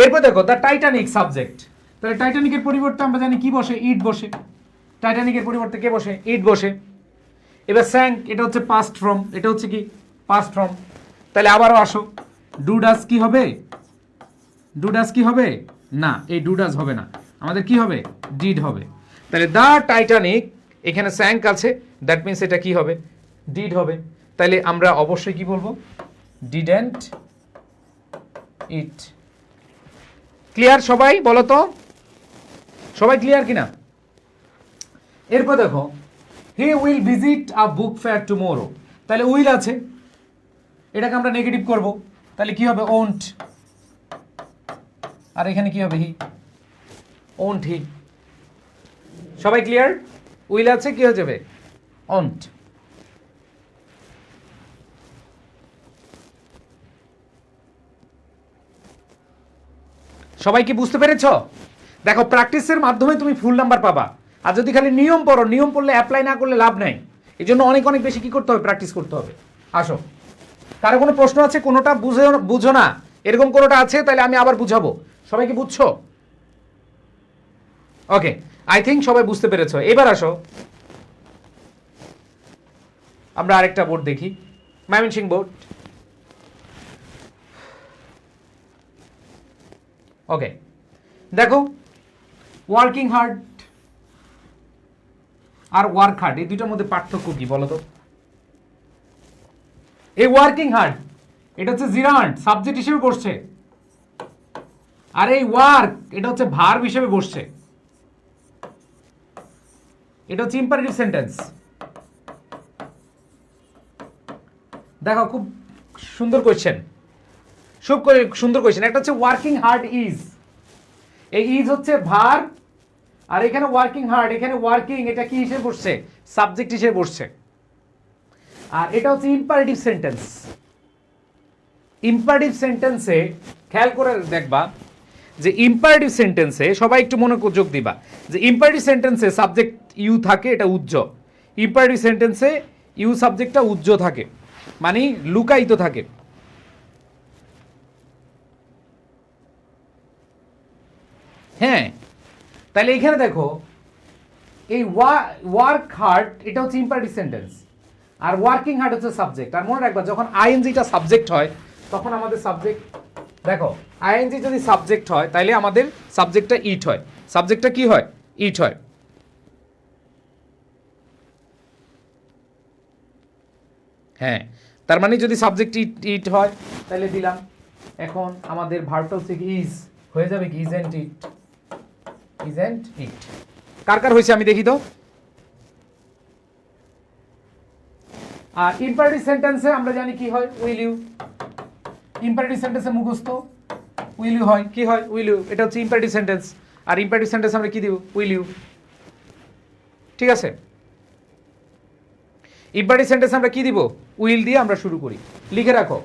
এরপর দেখো দ্য টাইটানিক সাবজেক্ট। তাহলে টাইটানিকের পরিবর্তে আমরা জানি কি বসে, ইট বসে। টাইটানিকের পরিবর্তে কে বসে, ইট বসে। এবার স্যাঙ্ক, এটা হচ্ছে পাস্ট ফর্ম, এটা হচ্ছে কি পাস্ট ফর্ম। তাহলে আবারও আসো, ডু ডাজ কি হবে, ডু ডাজ কি হবে না, এই ডু ডাজ হবে না, আমাদের কি হবে ডিড হবে। তাহলে দ্য টাইটানিক, এখানে স্যাঙ্ক আছে, দ্যাট মিনস এটা কি হবে ডিড হবে। তাহলে আমরা অবশ্যই কি বলবো ডিডেন্ট ইট। ক্লিয়ার সবাই বলো তো, সবাই ক্লিয়ার কিনা? এরপর দেখো he will visit a book fair tomorrow. তাহলে উইল আছে, এটাকে আমরা নেগেটিভ করব, তাহলে কি হবে ওন্ট। আর এখানে কি হবে হি, ওন্ট হি। সবাই ক্লিয়ার? উইল আছে, কি হয়ে যাবে ওন্ট। সবাই কি বুঝতে পেরেছো? দেখো প্র্যাকটিসের মাধ্যমে তুমি ফুল নাম্বার পাবা, আর যদি খালি নিয়ম পড়ো, নিয়ম পড়লে অ্যাপ্লাই না করলে লাভ নাই। এই জন্য অনেক অনেক বেশি কি করতে হবে, প্র্যাকটিস করতে হবে। আসো, কারো কোনো প্রশ্ন আছে, কোনোটা বুঝো না এরকম কোনোটা আছে, তাহলে আমি আবার বুঝাবো। সবাই কি বুঝছো? ওকে, আই থিঙ্ক সবাই বুঝতে পেরেছো। এবার আসো আমরা আরেকটা বোর্ড দেখি, ময়মনসিং বোর্ড। ওকে, দেখো ওয়ার্কিং হার্ড আর ওয়ার্ক হার্ড, এই দুইটার মধ্যে পার্থক্য কি বলো তো? এই ওয়ার্কিং হার্ড এটা হচ্ছে জিরান্ট সাবজেক্ট হিসেবে বসছে, আর এই ওয়ার্ক এটা হচ্ছে ভার্ব হিসেবে বসছে। এটা হচ্ছে ইম্পারেটিভ সেন্টেন্স। দেখো খুব সুন্দর কোয়েশ্চেন, সুন্দর কোয়েশ্চেন। একটা হচ্ছে ওয়ার্কিং হার্ড ইজ, এই ইজ হচ্ছে ভার্ব, আর এখানে ওয়ার্কিং হার্ড, এখানে ওয়ার্কিং এটা কি হিসেবে বসছে? সাবজেক্ট হিসেবে বসছে। আর এটা হচ্ছে ইম্পারেটিভ সেন্টেন্স। ইম্পারেটিভ সেন্টেন্সে খেয়াল করে দেখবা যে ইম্পারেটিভ সেন্টেন্সে সবাই একটু মনোযোগ দিবা যে ইম্পারেটিভ সেন্টেন্সে সাবজেক্ট ইউ থাকে, এটা উজ্জ। ইম্পারেটিভ সেন্টেন্সে ইউ সাবজেক্টটা উজ্জ থাকে, মানে লুকায়িত থাকে। হ্যাঁ, তাহলে এখানে দেখো এই ওয়ার্ক হার্ড এটা হচ্ছে imperative sentence, are working hard হচ্ছে সাবজেক্ট। আর মনে রাখবা যখন আইএনজিটা সাবজেক্ট হয় তখন আমাদের সাবজেক্ট, দেখো আইএনজি যদি সাবজেক্ট হয় তাহলে আমাদের সাবজেক্টটা ইট হয়। সাবজেক্টটা কি হয়? ইট হয়। হ্যাঁ, তার মানে যদি সাবজেক্ট ইট হয় তাহলে দিলাম। এখন আমাদের ভার্বটা হচ্ছে কি ইজ, হয়ে যাবে কি ইজেন্ট ইট। ইজেন্ট ইট কার কার হয়েছে আমি দেখি তো। আর ইম্পারেটিভ সেন্টেন্সে আমরা জানি কি হয়? Will you. ইম্পারেটিভ সেন্টেন্সে মুখস্থ উইল ইউ হয়, কি হয়? Will you. এটা হচ্ছে ইম্পারেটিভ সেন্টেন্স। আর ইম্পারেটিভ সেন্টেন্স আমরা কি দিব? Will you. ঠিক আছে, ইম্পারেটিভ সেন্টেন্স আমরা কি দিব? উইল দিয়ে আমরা শুরু করি। লিখে রাখো,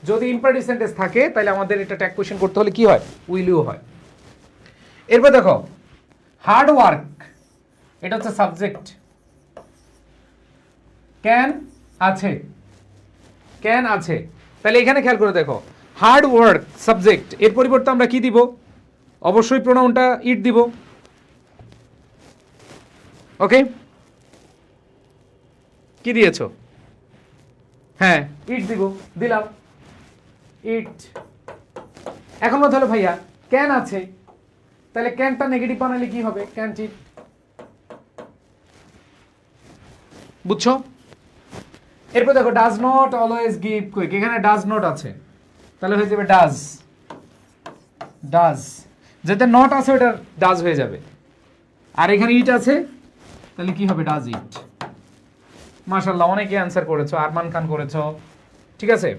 যদি ইম্পারেটিভ সেন্টেন্স থাকে তাহলে আমাদের এটা ট্যাগ কোয়েশ্চেন করতে হলে কি হয়? উইল ইউ হয়। এরপর দেখো হার্ড ওয়ার্ক, এটা হচ্ছে সাবজেক্ট। ক্যান আছে, ক্যান আছে। তাহলে এখানে খেয়াল করে দেখো হার্ড ওয়ার্ক সাবজেক্ট, এর পরিবর্তে আমরা কি দিব? অবশ্যই প্রোনাউনটা ইট দিব। ওকে, কি দিয়েছো? হ্যাঁ, ইট দিব, দিলাম ইট। এখন বলতে হলো ভাইয়া ক্যান আছে, তাহলে ক্যানটা নেগেটিভ বানালে কি হবে? ক্যান্ট ইট। বুঝছো? এরপর দেখো does not always give quick, এখানে ডাজ নট আছে তাহলে হয়ে যাবে ডাজ। ডাজ যেটা নট আছে ওটা ডাজ হয়ে যাবে, আর এখানে ইট আছে তাহলে কি হবে? Does it. মাশাআল্লাহ, অনেকে অ্যান্সার করেছো, আরমান খান করেছো। ঠিক আছে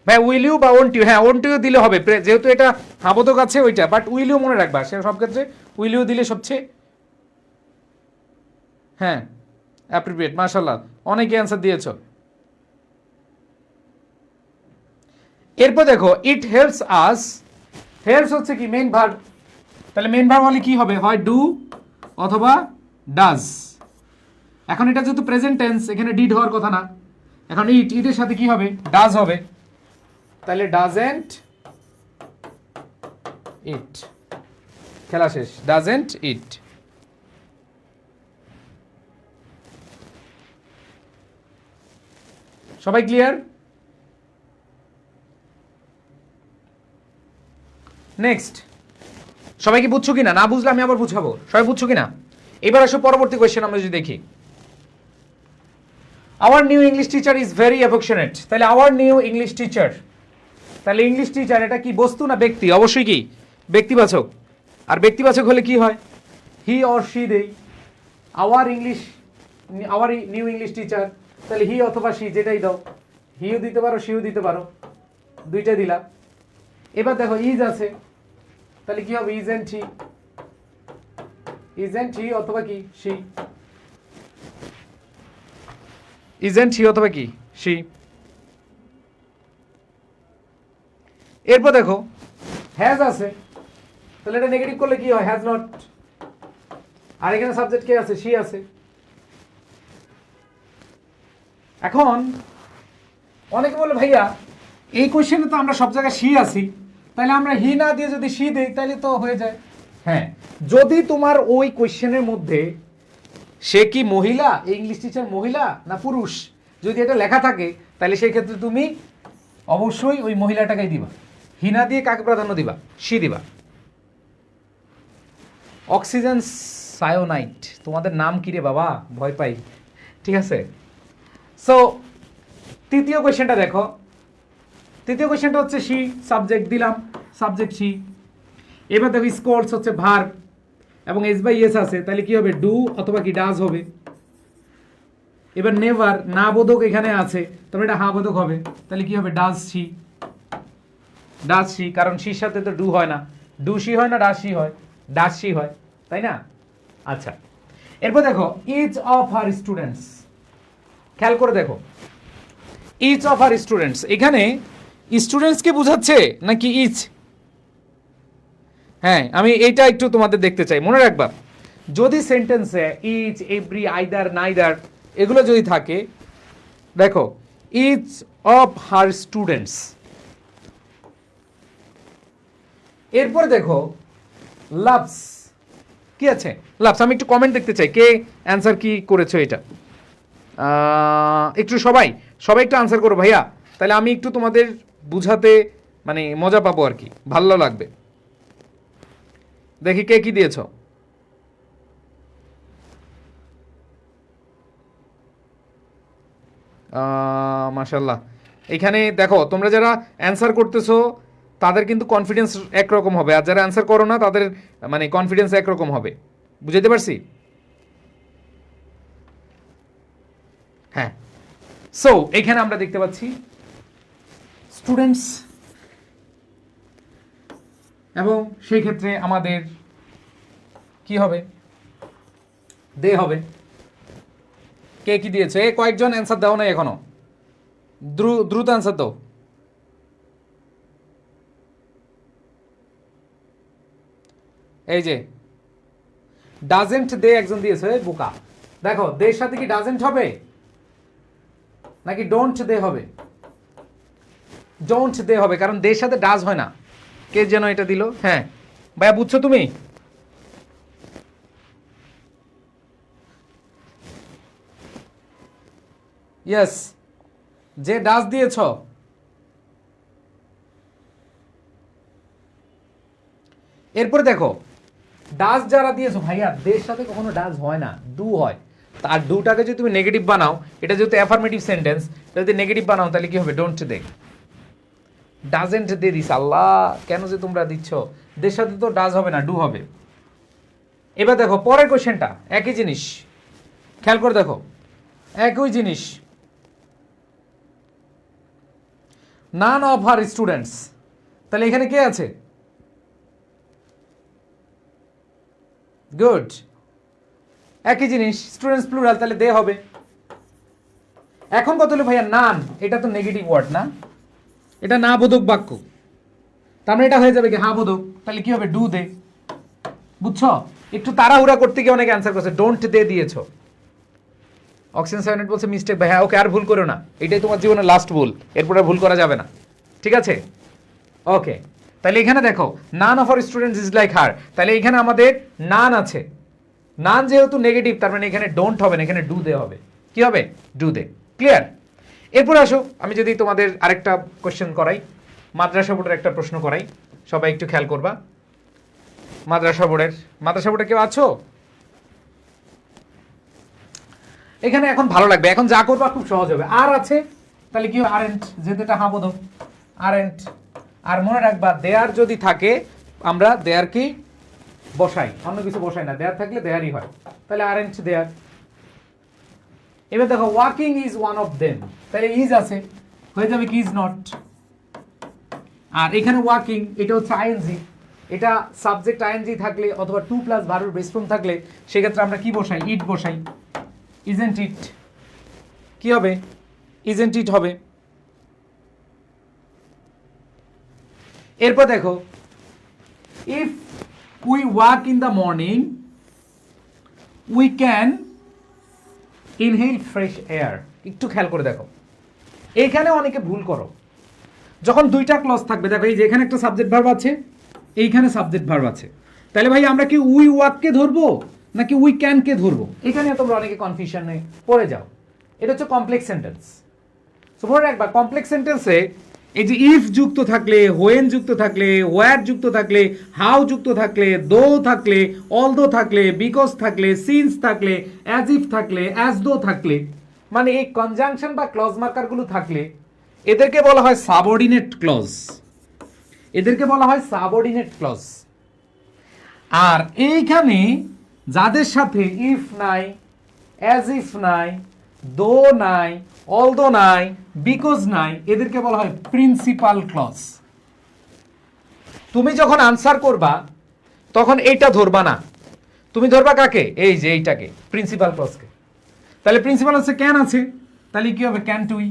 ভাই, উইল ইউ বা ওন্ট ইউ, হ্যাঁ ওন্ট ইউ দিলে হবে যেহেতু এটা হাবোধক আছে ওইটা, বাট উইল ইউ মনে রাখবা, সে সব ক্ষেত্রে উইল ইউ দিলে সবচেয়ে হ্যাঁ অ্যাপ্রোপ্রিয়েট। মাশাআল্লাহ, অনেকে অ্যান্সার দিয়েছো। এরপর দেখো ইট হেল্পস আস, হেল্পস হচ্ছে কি? Main verb. তাহলে মেইন ভার্ব হলে কি হবে? হয় ডু অথবা ডাজ। এখন এটা যেহেতু প্রেজেন্ট টেন্স, এখানে ডিড হওয়ার কথা না, এখন ইটের সাথে কি হবে? ডাজ হবে। তাহলে ডাজেন্ট ইট, খেলা শেষ। ডাজেন্ট ইট। সবাই ক্লিয়ার? নেক্সট, সবাই কি বুঝছো কিনা? না বুঝলে আমি আবার বুঝাবো। সবাই বুঝছো কিনা? এবার আসো পরবর্তী কোয়েশ্চেন আমরা যদি দেখি। Our new English teacher is very affectionate, তাহলে আওয়ার নিউ ইংলিশ টিচার, তাহলে ইংলিশ টিচার এটা কি বস্তু না ব্যক্তি? অবশ্যই কি ব্যক্তিবাচক। আর ব্যক্তিবাচক হলে কি হয়? হি অর শি দেই। আওয়ার নিউ ইংলিশ টিচার, তাহলে হি অথবা শি যেটাই দাও, হিও দিতে পারো শিও দিতে পারো, দুইটা দিলা। এবার দেখো ইজ আছে, তাহলে কি হবে? Isn't he. ইজেন্ট হি অথবা কি শি, ইজেন্ট হি অথবা কি শি। এরপর দেখো হ্যাজ আছে, তাহলে এটা নেগেটিভ করলে কি হয়? Has not. আর এখানে সাবজেক্ট কে আছে? শি আছে। এখন অনেকে বলে ভাইয়া এই কোশ্চেনে তো আমরা সব জায়গায় শি আছি, তাহলে আমরা হি না দিয়ে যদি শি দেই তাহলে তো হয়ে যায়। হ্যাঁ, যদি তোমার ওই কোশ্চেনের মধ্যে সে কি মহিলা, ইংলিশ টিচার মহিলা না পুরুষ, যদি এটা লেখা থাকে তাহলে সেই ক্ষেত্রে তুমি অবশ্যই ওই মহিলাটাকেই দিবা। হি না দিয়ে কাকে প্রাধান্য দিবা? শি দিবা। অক্সিজেন সায়োনাইট, তোমাদের নাম কি রে বাবা? ভয় পাই। ঠিক আছে, সো তৃতীয় কোয়েশ্চেনটা দেখো, তৃতীয় কোয়েশ্চেনটা হচ্ছে শি, সাবজেক্ট দিলাম, সাবজেক্ট শি। এবার দেখো স্কোরস হচ্ছে ভার্ব এবং এস বাই এস আছে, তাহলে কি হবে ডু অথবা কি ডাজ হবে। এবার নেভার, না বোধক এখানে আছে, তবে এটা হা বোধক হবে, তাহলে কি হবে ডাজ শি, ডাজ শি, কারণ শির সাথে তো ডু হয় না, ডু শি হয় না ডাজ শি হয়, ডাজ শি হয়, তাই না? আচ্ছা, এরপর দেখো ইচ অফ হার স্টুডেন্টস, খেয়াল করে দেখো ইচ অফ হার স্টুডেন্টস, এখানে স্টুডেন্টসকে বোঝাচ্ছে নাকি ইচ? হ্যাঁ, আমি এইটা একটু তোমাদের দেখতে চাই। মনে রাখবা যদি সেন্টেন্সে ইচ, এভরি, আইদার, নাইদার এগুলো যদি থাকে, দেখো ইচ অফ হার স্টুডেন্টস, এরপরে দেখো লাভস, কি আছে লাভস। আমি একটু কমেন্ট দেখতে চাই, কে অ্যান্সার কি করেছো এটা, একটু সবাই একটু আনসার করো ভাইয়া, তাহলে আমি একটু তোমাদের বুঝাতে মানে মজা পাবো আর কি, ভালো লাগবে। দেখি কে কি দিয়েছ। মাশাল্লাহ, এখানে দেখো তোমরা যারা অ্যান্সার করতেছো তাদের কিন্তু কনফিডেন্স একরকম হবে, আর যারা অ্যান্সার করো না তাদের মানে কনফিডেন্স একরকম হবে, বুঝাইতে পারছি? হ্যাঁ, সো এখানে আমরা দেখতে পাচ্ছি স্টুডেন্টস, এবং সেই ক্ষেত্রে আমাদের কি হবে, দে হবে। কে কি দিয়েছে? কয়েকজন অ্যান্সার দাও না এখনো, দ্রুত অ্যান্সার দাও। এই যে ডাজেন্ট দে একজন দিয়েছে, বোকা। দেখো দের সাথে কি ডাজেন্ট হবে নাকি ডোন্ট দে হবে? ডোন্ট দে হবে, কারণ দের সাথে ডাজ হয় না। কে যেন এটা দিল? হ্যাঁ ভাইয়া, বুঝছো তুমি? ইয়েস, যে ডাজ দিয়েছ। এরপরে দেখো ডাজ যারা দিয়েছো, ভাইয়া দের সাথে কখনো ডাজ হয় না, ডু হয়। আর ডুটাকে যদি তুমি নেগেটিভ বানাও, এটা যেহেতু অ্যাফার্মেটিভ সেন্টেন্স, যদি নেগেটিভ বানাও তাহলে কি হবে? Don't they, doesn't they this. আল্লাহ, কেন যে তোমরা দিচ্ছ? দের সাথে তো ডাজ হবে না, ডু হবে। এবার দেখো পরের কোশ্চেনটা, একই জিনিস, খেয়াল করে দেখো, একই জিনিস। নান অফ হার স্টুডেন্টস, তাহলে এখানে কে আছে? গুড, একই জিনিস, স্টুডেন্টস প্লুরাল, তাহলে দে হবে। এখন কত হলো ভাইয়া? নান, এটা তো নেগেটিভ ওয়ার্ড না, এটা না বোধক বাক্য, তার মানে এটা হয়ে যাবে কি হা বোধক, তাহলে কি হবে? Do they. বুঝছো? একটু তাড়াহুড়া করতে গিয়ে অনেকে অ্যান্সার করছে, ডোন্ট দে দিয়েছো। অক্সিজেন 7 বলছে মিস্টেক ভাই। হ্যাঁ ওকে, আর ভুল করো না, এটাই তোমার জীবনের লাস্ট ভুল, এরপর আর ভুল করা যাবে না, ঠিক আছে? ওকে, তাহলে এখানে দেখো none of our students is like her, তাহলে এখানে আমাদের নান আছে, নান যেহেতু নেগেটিভ, তার মানে এখানে ডোন্ট হবে না, এখানে ডু দে হবে। কি হবে? Do they. ক্লিয়ার? এরপর আসো, আমি যদি তোমাদের আরেকটা কোশ্চেন করাই, মাদ্রাসা বোর্ডের একটা প্রশ্ন করাই, সবাই একটু খেয়াল করবা। মাদ্রাসা বোর্ডে কেউ আছো? এখানে এখন ভালো লাগবে, এখন যা করবা খুব সহজ হবে। আর আছে, তাহলে কি হবে? আরেন্ট, যেহেতু এটা হা বোধক, আরেন্ট। আর মনে রাখবা দেয়ার যদি থাকে, আমরা দেয়ার কি বসাই, অন্য কিছু বসাই না, দেয়ার থাকলে দেয়ারই হয়, তাহলে আরেন্ট দেয়ার। এবার দেখো walking is one of them, তাহলে ইজ আছে, হয়ে যাবে কি ইজ নট। আর এখানে ওয়াকিং, এটা হচ্ছে আইএনজি, এটা সাবজেক্ট আইএনজি থাকলে অথবা টু প্লাস ভার্বের বেস ফর্ম থাকলে সেক্ষেত্রে আমরা কি বসাই? ইট বসাই। ইজেন্ট ইট, কি হবে? ইজেন্ট ইট হবে। এরপর দেখো if we walk in the morning we can inhale fresh air. একটু খেয়াল করে দেখো, এখানে অনেকে ভুল করো, যখন দুইটা ক্লজ থাকবে, দেখো এই যে এখানে একটা সাবজেক্ট ভার্ব আছে, এইখানে সাবজেক্ট ভার্ব আছে, তাহলে ভাই আমরা কি উই ওয়াককে ধরবো নাকি উই ক্যানকে ধরবো? এখানে তোমরা অনেকে কনফিউশনে পড়ে যাও। এটা হচ্ছে কমপ্লেক্স সেন্টেন্স। সো মনে রাখবা কমপ্লেক্স সেন্টেন্সে এই যে ইফ যুক্ত থাকলে, হোয়েন যুক্ত থাকলে, ওয়্যার যুক্ত থাকলে, হাউ যুক্ত থাকলে, দো থাকলে, অলদো থাকলে, বিকজ থাকলে, সিন্স থাকলে, অ্যাজ ইফ থাকলে, অ্যাজ দো থাকলে, মানে এই কনজাংশন বা ক্লজ মার্কারগুলো থাকলে এদেরকে বলা হয় সাবঅর্ডিনেট ক্লজ, এদেরকে বলা হয় সাবঅর্ডিনেট ক্লজ। আর এইখানে যাদের সাথে ইফ নাই, অ্যাজ ইফ নাই, দো নাই, অলদো নাই, বিকজ নাই, এদেরকে বলা হয় প্রিন্সিপাল ক্লজ। তুমি যখন আনসার করবা তখন এইটা ধরবা না, তুমি ধরবা কাকে? এই যে এইটাকে, প্রিন্সিপাল ক্লজকে। তাহলে প্রিন্সিপাল হচ্ছে ক্যান আছে, তাহলে কি হবে? Can't we,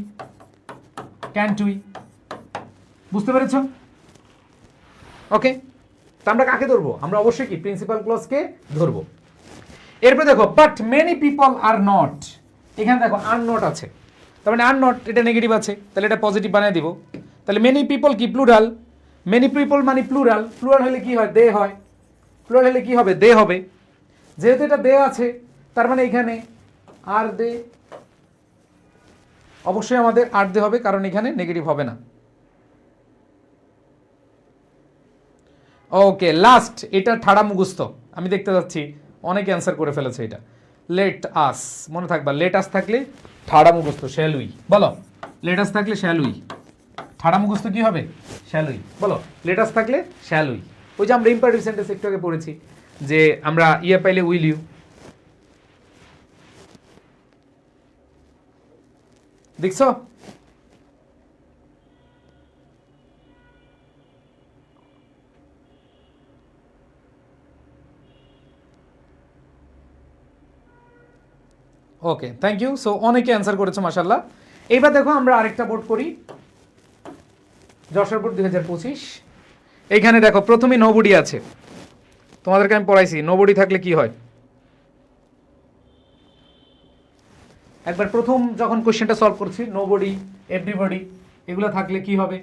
can't we. বুঝতে পেরেছ? ওকে, তো আমরা কাকে ধরবো? আমরা অবশ্যই কি প্রিন্সিপাল ক্লজকে ধরবো। এরপর দেখো but many people are not, এখানে দেখো আর নট আছে, তার মানে আর নট এটা নেগেটিভ আছে, তাহলে এটা পজিটিভ বানিয়ে দিব। তাহলে মেনি পিপল কি প্লুরাল, মেনি পিপল মানে প্লুরাল, প্লুরাল হলে কি হয়? দে হয়, প্লুরাল হলে কি হবে? দে হবে। যেহেতু এটা দে আছে তার মানে এখানে আর দে, অবশ্যই আমাদের আর দে হবে কারণ এখানে নেগেটিভ হবে না। ওকে, লাস্ট এটা ঠাড়া মুখস্থ, আমি দেখতে যাচ্ছি অনেকে অ্যান্সার করে ফেলেছে এটা। লেট আস, মনে থাকবা লেট আস থাকলে ঠাড়া মুখস্থ শ্যাল উই। বলো লেট আস থাকলে শ্যাল উই, ঠাড়া মুখস্থ কি হবে? Shall we. বলো লেট আস থাকলে শ্যাল উই। ওই যে আমরা ইম্পারেটিভ সেন্টেন্স একটু আগে পড়েছি যে আমরা ইয়ে পাইলে উইল ইউ। দেখছো? ওকে, থ্যাংক ইউ। সো অনেকে অ্যান্সার করেছে মাশাল্লাহ। এইবার দেখো আমরা আরেকটা বোর্ড করি, যশোর বোর্ড 2025। এইখানে দেখো প্রথমে নোবডি আছে, তোমাদেরকে আমি পড়াইছি নোবডি থাকলে কি হয়। একবার প্রথম যখন কোশ্চেনটা সলভ করছি নোবডি, এভরিবডি এগুলো থাকলে কি হবে?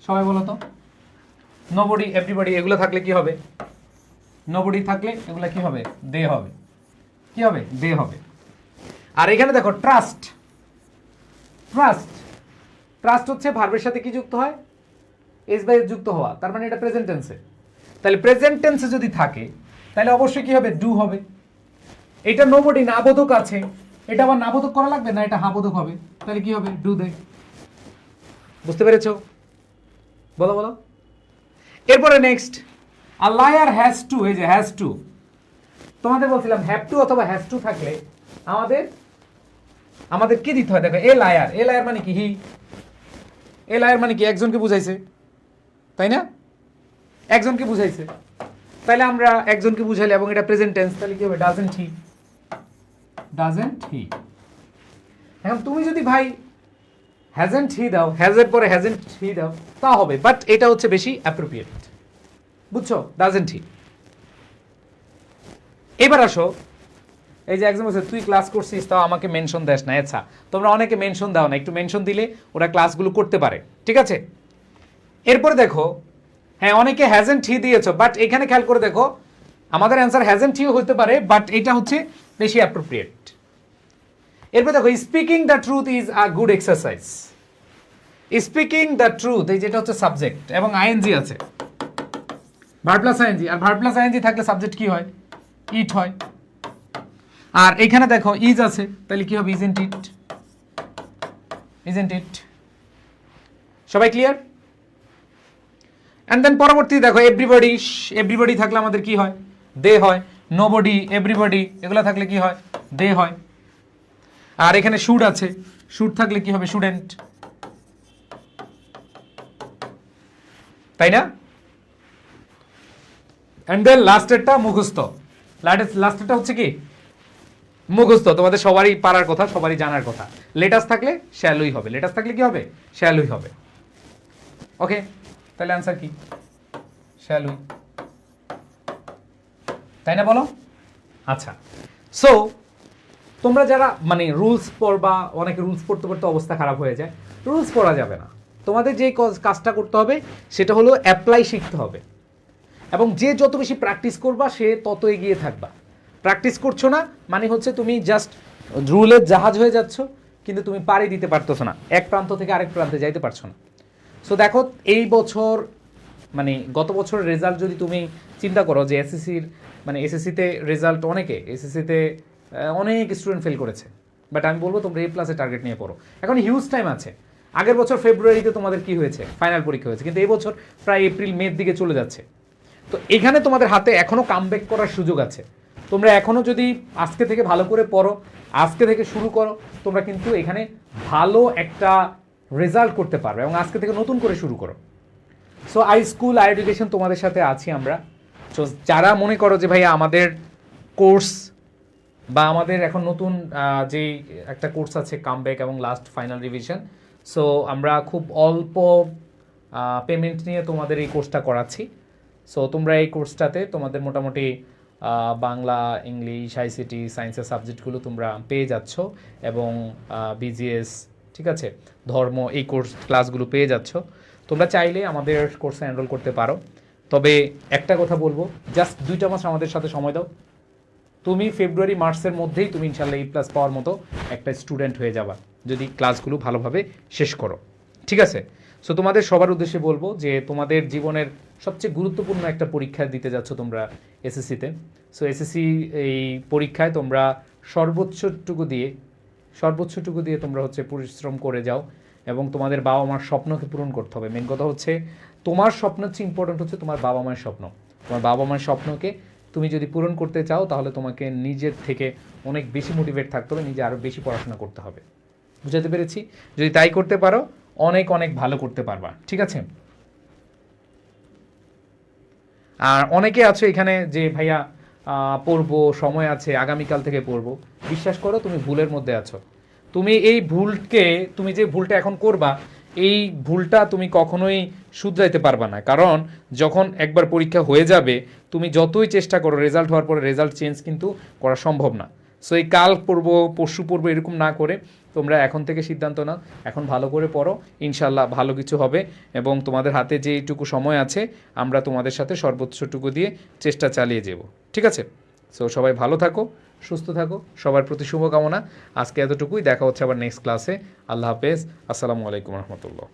সবাই বলো তো, নোবডি, এভরিবডি এগুলো থাকলে কি হবে? নোবডি থাকলে এগুলো কি হবে? দে হবে। কি হবে? দে হবে। আর এখানে দেখো ট্রাস্ট, ট্রাস্ট, ট্রাস্ট হচ্ছে ভার্বের সাথে কি যুক্ত হয়? এস বাই যুক্ত হওয়া, তার মানে এটা প্রেজেন্ট টেন্সে। তাহলে প্রেজেন্ট টেন্সে যদি থাকে তাহলে অবশ্যই কি হবে? ডু হবে। এটা নোবডি নাবোধক আছে, এটা আবার নাবোধক করা লাগবে না, এটা হাবোধক হবে, তাহলে কি হবে? Do they. বুঝতে পেরেছো? বলো বলো। এরপরে next, a lawyer has to, এই যে হ্যাজ টু, তোমাদের বলছিলাম হ্যাভ টু অথবা হ্যাজ টু থাকলে আমাদের আমাদের কি দিতে হয়? দেখো এ লায়ার, এ লায়ার মানে কি? হি। এ লায়ার মানে কি? একজনকে বুঝাইছে, তাই না? একজনকে বুঝাইছে, তাহলে আমরা একজনকে বুঝাইলে এবং এটা প্রেজেন্ট টেন্স, তাহলে কি হবে? Doesn't he, doesn't he. এখন তুমি যদি ভাই হ্যাজেন্ট হি দাও, হ্যাজের পরে হ্যাজেন্ট হি দাও, তা হবে, বাট এটা হচ্ছে বেশি অ্যাপ্রোপ্রিয়েট। বুঝছো? Doesn't he. এবার আসো, এই যে একজন বলছে তুই ক্লাস করছিস তাও আমাকে মেনশন দেস না। আচ্ছা, তোমরা অনেকে মেনশন দাও না, একটু মেনশন দিলে ওরা ক্লাসগুলো করতে পারে, ঠিক আছে? এরপরে দেখো, হ্যাঁ অনেকে হ্যাজেন্ট হি দিয়েছো, বাট এখানে খেয়াল করে দেখো আমাদের অ্যান্সার হ্যাজেন্ট হিও হতে পারে, বাট এটা হচ্ছে বেশি অ্যাপ্রোপ্রিয়েট। এরপর দেখো speaking the truth is a good exercise. Speaking the truth, এই যেটা হচ্ছে সাবজেক্ট এবং আইএনজি আছে, ভার্ব প্লাস আইএনজি, আর ভার্ব প্লাস আইএনজি থাকলে সাবজেক্ট কি হয়? ইট হয়। আর এখানে দেখো ইজ আছে, তাহলে কি হবে? Isn't it, isn't it. সবাই ক্লিয়ার? এন্ড দেন পরবর্তী দেখো এভরিবডি, এভরিবডি থাকলে আমাদের কি হয়? দে হয়। নোবডি, এভরিবডি এগুলো থাকলে কি হয়? দে হয়। আর এখানে শুড আছে, শুড থাকলে কি হবে? শুডেন্ট, তাই না? এন্ড দেন লাস্টেরটা মুখস্থ, লাস্টেরটা হচ্ছে কি? মুখস্থ। তোমাদের সবারই পারার কথা, সবারই জানার কথা। লেটাস থাকলে শ্যালুই হবে, লেটাস থাকলে কি হবে? শ্যালুই হবে। ওকে, তাহলে অ্যান্সার কি? শ্যালুই, তাই না? বলো। আচ্ছা, সো তোমরা যারা মানে রুলস পড়বা, অনেকে রুলস পড়তে পড়তে অবস্থা খারাপ হয়ে যায়। রুলস পড়া যাবে না, তোমাদের যে কাজটা করতে হবে সেটা হলো অ্যাপ্লাই শিখতে হবে, এবং যে যত বেশি প্র্যাকটিস করবা সে তত এগিয়ে থাকবা। প্র্যাকটিস করছো না মানে হচ্ছে তুমি জাস্ট রুলের জাহাজ হয়ে যাচ্ছ, কিন্তু তুমি পাড়ি দিতে পারতেছো না, এক প্রান্ত থেকে আরেক প্রান্তে যাইতে পারছো না। সো দেখো এই বছর মানে গত বছরের রেজাল্ট যদি তুমি চিন্তা করো যে এসএসসির মানে এসএসসিতে রেজাল্ট, অনেকে এসএসসিতে অনেক স্টুডেন্ট ফেল করেছে, বাট আমি বলবো তোমরা A প্লাসে টার্গেট নিয়ে পড়ো। এখন হিউজ টাইম আছে। আগের বছর ফেব্রুয়ারিতে তোমাদের কি হয়েছে, ফাইনাল পরীক্ষা হয়েছে, কিন্তু এই বছর প্রায় এপ্রিল মের দিকে চলে যাচ্ছে। তো এখানে তোমাদের হাতে এখনও কামব্যাক করার সুযোগ আছে। তোমরা এখনও যদি আজকে থেকে ভালো করে পড়ো, আজকে থেকে শুরু করো, তোমরা কিন্তু এখানে ভালো একটা রেজাল্ট করতে পারবে এবং আজকে থেকে নতুন করে শুরু করো। So I school I education তোমাদের সাথে আছি আমরা। সো যারা মনে করো যে ভাইয়া আমাদের কোর্স বা আমাদের এখন নতুন যেই একটা কোর্স আছে কামব্যাক এবং লাস্ট ফাইনাল রিভিশন, সো আমরা খুব অল্প পেমেন্ট নিয়ে তোমাদের এই কোর্সটা করাচ্ছি। সো তোমরা এই কোর্সটাতে তোমাদের মোটামুটি বাংলা, ইংলিশ, আইসিটি, সায়েন্সের সাবজেক্টগুলো তোমরা পেয়ে যাচ্ছ এবং বিজিএস, ঠিক আছে, ধর্ম, এই কোর্স ক্লাসগুলো পেয়ে যাচ্ছ। তোমরা চাইলে আমাদের কোর্সে এনরোল করতে পারো। তবে একটা কথা বলবো, জাস্ট 2টা মাস আমাদের সাথে সময় দাও, তুমি ফেব্রুয়ারি মার্চের মধ্যেই তুমি ইনশাল্লাহ A+ পাওয়ার মতো একটা স্টুডেন্ট হয়ে যাবা যদি ক্লাসগুলো ভালোভাবে শেষ করো, ঠিক আছে? সো তোমাদের সবার উদ্দেশ্যে বলবো যে তোমাদের জীবনের সবচেয়ে গুরুত্বপূর্ণ একটা পরীক্ষা দিতে যাচ্ছ তোমরা এসএসসিতে। সো এসএসসি এই পরীক্ষায় তোমরা সর্বোচ্চটুকু দিয়ে তোমরা হচ্ছে পরিশ্রম করে যাও এবং তোমাদের বাবা মার স্বপ্নকে পূরণ করতে হবে। মেন কথা হচ্ছে তোমার স্বপ্ন হচ্ছে ইম্পর্টেন্ট, হচ্ছে তোমার বাবা মায়ের স্বপ্ন। তোমার বাবা মায়ের স্বপ্নকে তুমি যদি পূরণ করতে চাও তাহলে তোমাকে নিজের থেকে অনেক বেশি মোটিভেট থাকতে হবে, নিজে আরও বেশি পড়াশোনা করতে হবে। বুঝাতে পেরেছি? যদি তাই করতে পারো অনেক অনেক ভালো করতে পারবা, ঠিক আছে? আর অনেকে আছো এখানে যে ভাইয়া পড়বো, সময় আছে, আগামীকাল থেকে পড়বো। বিশ্বাস করো তুমি ভুলের মধ্যে আছো। তুমি এই ভুলকে, তুমি যে ভুলটা এখন করবা, এই ভুলটা তুমি কখনোই শুধরাইতে পারবা না। কারণ যখন একবার পরীক্ষা হয়ে যাবে, তুমি যতই চেষ্টা করো রেজাল্ট হওয়ার পরে রেজাল্ট চেঞ্জ কিন্তু করা সম্ভব না। সো এই কাল পড়বো, পরশু পড়বো, এরকম না করে তোমরা এখন থেকে সিদ্ধান্ত নাও, এখন ভালো করে পড়ো, ইনশাল্লাহ ভালো কিছু হবে এবং তোমাদের হাতে যেইটুকু সময় আছে আমরা তোমাদের সাথে সর্বোচ্চটুকু দিয়ে চেষ্টা চালিয়ে যাব, ঠিক আছে? সো সবাই ভালো থাকো, সুস্থ থাকো, সবার প্রতি শুভকামনা। আজকে এতটুকুই, দেখা হচ্ছে আবার নেক্সট ক্লাসে। আল্লাহ হাফেজ, আসসালামু আলাইকুম রহমতুল্লাহ।